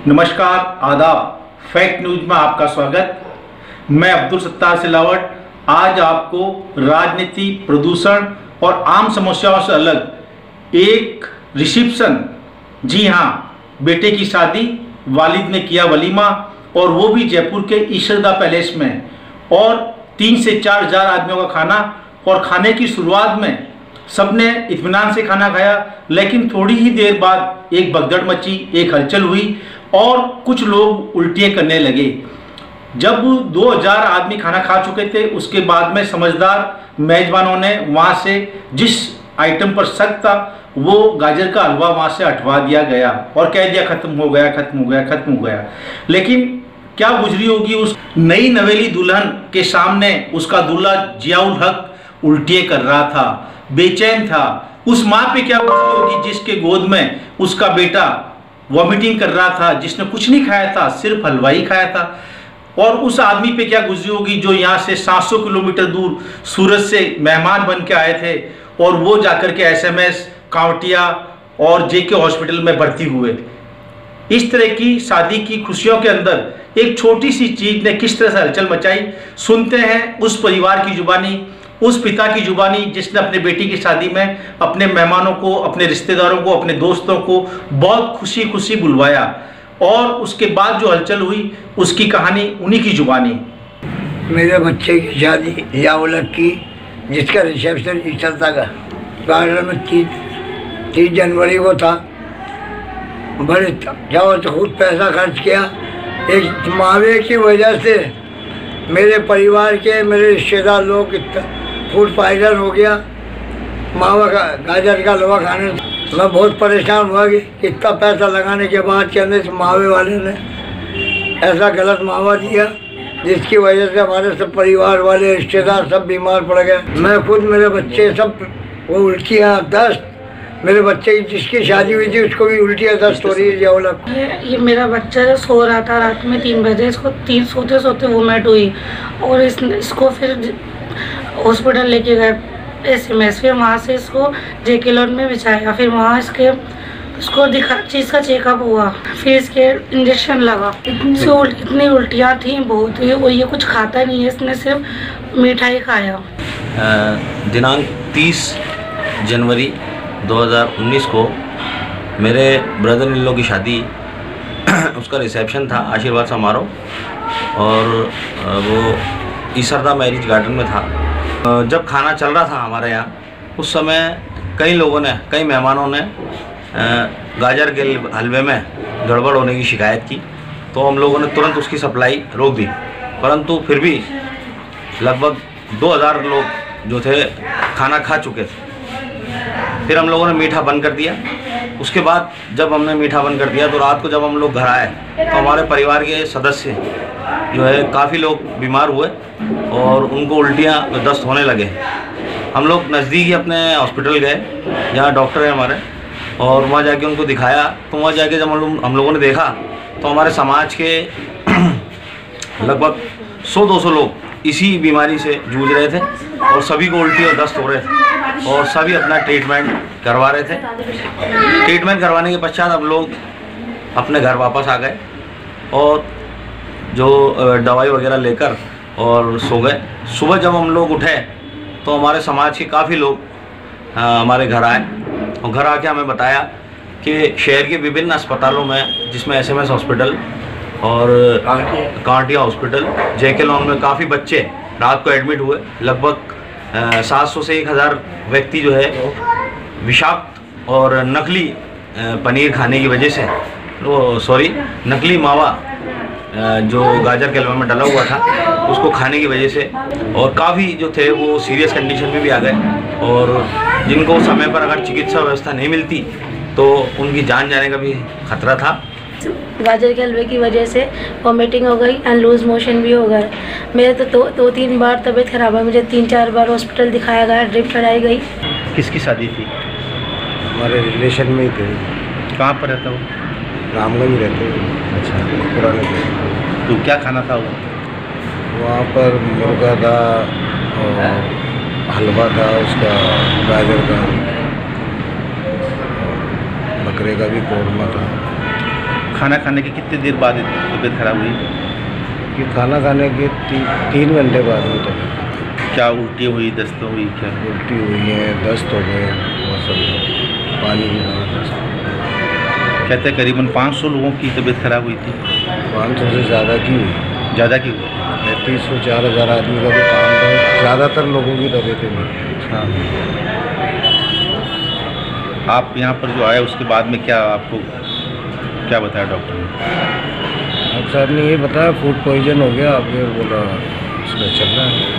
नमस्कार, आदाब। Fact news में आपका स्वागत। मैं अब्दुल सत्तार सिलावट आज आपको राजनीति, प्रदूषण और आम समस्याओं से अलग एक रिसेप्शन, जी हाँ, बेटे की शादी, वालिद ने किया वलीमा और वो भी जयपुर के ईशरदा पैलेस में, और 3 से 4 हजार आदमियों का खाना। और खाने की शुरुआत में सबने इत्मीनान से खाना खाया, लेकिन थोड़ी ही देर बाद एक भगदड़ मची, एक हलचल हुई और कुछ लोग उल्टियाँ करने लगे। जब 2000 आदमी खाना खा चुके थे, उसके बाद में समझदार मेजबानों ने वहाँ से जिस आइटम पर शक था वो गाजर का हलवा वहाँ से हटवा दिया गया और कह दिया खत्म हो गया, खत्म हो गया, खत्म हो गया। लेकिन क्या गुजरी होगी उस नई नवेली दुल्हन के सामने। उसका दूल्हा जियाउल हक उल्टियाँ कर रहा था, बेचैन था। उस माँ पे क्या गुजरी होगी जिसके गोद में उसका बेटा वॉमिटिंग कर रहा था, जिसने कुछ नहीं खाया था, सिर्फ हलवा ही खाया था। और उस आदमी पे क्या गुजरी होगी जो यहाँ से 700 किलोमीटर दूर सूरत से मेहमान बन के आए थे और वो जाकर के एसएमएस, कावटिया और जेके हॉस्पिटल में भर्ती हुए। इस तरह की शादी की खुशियों के अंदर एक छोटी सी चीज ने किस तरह से हलचल मचाई, सुनते हैं उस परिवार की जुबानी, उस पिता की जुबानी जिसने अपने बेटी की शादी में अपने मेहमानों को, अपने रिश्तेदारों को, अपने दोस्तों को बहुत खुशी खुशी बुलवाया। और उसके बाद जो हलचल हुई उसकी कहानी उन्हीं की जुबानी। मेरे बच्चे की शादी जियाउल हक की, जिसका रिसेप्शन ईशरदा का गार्डन में 30 जनवरी को था। बड़े जाओ तो खुद पैसा खर्च किया। एक मावे की वजह से मेरे परिवार के, मेरे रिश्तेदार लोग फूड पॉइजन हो गया। मावा का गाजर का हलवा खाने मैं बहुत परेशान हुआ कि इतना पैसा लगाने के बाद के अंदर मावे वाले ने ऐसा गलत मावा दिया, जिसकी वजह से हमारे सब परिवार वाले, रिश्तेदार सब बीमार पड़ गए। मैं खुद, मेरे बच्चे सब, वो उल्टियाँ, दस्त। मेरे बच्चे की जिसकी शादी हुई थी उसको भी उल्टियाँ, दस्त हो रही है जियाउल हक। ये मेरा बच्चा सो रहा था रात में 3 बजे, इसको 3 सोते सोते वोमिट हुई और इसको फिर हॉस्पिटल लेके गए एसएमएस। फिर वहाँ से इसको जेके लॉन में बिछाया। फिर वहाँ इसको चीज़ का चेकअप हुआ, फिर इसके इंजेक्शन लगा। इतनी उल्टियाँ थी बहुत ही, और ये कुछ खाता नहीं है, इसने सिर्फ मिठाई खाया। दिनांक 30 जनवरी 2019 को मेरे ब्रदर इन लॉ की शादी उसका रिसेप्शन था, आशीर्वाद समारोह, और वो ईशरदा मैरिज गार्डन में था। जब खाना चल रहा था हमारे यहाँ, उस समय कई मेहमानों ने गाजर के हलवे में गड़बड़ होने की शिकायत की, तो हम लोगों ने तुरंत उसकी सप्लाई रोक दी। परंतु फिर भी लगभग 2000 लोग जो थे खाना खा चुके थे। फिर हम लोगों ने मीठा बंद कर दिया। उसके बाद जब हमने मीठा बंद कर दिया तो रात को जब हम लोग घर आए तो हमारे परिवार के सदस्य जो है काफ़ी लोग बीमार हुए और उनको उल्टियाँ, दस्त होने लगे। हम लोग नज़दीक ही अपने हॉस्पिटल गए जहाँ डॉक्टर है हमारे, और वहाँ जाके उनको दिखाया। तो वहाँ जाके जब हम लोगों ने देखा तो हमारे समाज के लगभग 100-200 लोग इसी बीमारी से जूझ रहे थे और सभी को उल्टी और दस्त हो रहे थे और सभी अपना ट्रीटमेंट करवा रहे थे। ट्रीटमेंट करवाने के पश्चात हम लोग अपने घर वापस आ गए और जो दवाई वगैरह लेकर और सो गए। सुबह जब हम लोग उठे तो हमारे समाज के काफ़ी लोग हमारे घर आए और घर आके हमें बताया कि शहर के विभिन्न अस्पतालों में, जिसमें एसएमएस हॉस्पिटल और कांटिया हॉस्पिटल, जेके लॉन में काफ़ी बच्चे रात को एडमिट हुए। लगभग 700 से 1000 व्यक्ति जो है विषाक्त और नकली पनीर खाने की वजह से, नकली मावा जो गाजर के हलवे में डला हुआ था उसको खाने की वजह से, और काफ़ी जो थे वो सीरियस कंडीशन में भी आ गए, और जिनको समय पर अगर चिकित्सा व्यवस्था नहीं मिलती तो उनकी जान जाने का भी खतरा था। गाजर के हलवे की वजह से वॉमिटिंग हो गई एंड लूज मोशन भी हो गए। मेरे तो 2-3 बार तबीयत खराब है, मुझे 3-4 बार हॉस्पिटल दिखाया गया, ड्रिप चढ़ाई गई। किसकी शादी थी? हमारे रिलेशन में ही थे। कहाँ पर रहता वो? रामगंज रहते हैं। अच्छा, पुराने। तो क्या खाना था वो? वहाँ पर मुर्गा था और हलवा था, उसका गाजर का, बकरे का भी कौरमा था। खाना खाने के कितनी देर बाद तबीयत खराब हुई? कि खाना खाने के 3 घंटे बाद में तक क्या उल्टी हुई, दस्त हुई, क्या? उल्टी हुई है, दस्त हो गए, वो सब पानी की दस्त। कहते हैं करीबन 500 लोगों की तबीयत खराब हुई थी। 500 से ज़्यादा की हुई, ज़्यादा की हुई? 300-4,000 आदमी का तो काम था, ज़्यादातर लोगों की तबीयतें नहीं। हाँ। आप यहाँ पर जो आए उसके बाद में क्या आपको क्या बताया डॉक्टर ने? अब सर ने ये बताया फूड पॉइजन हो गया, अब ये बोला इसका चल रहा है।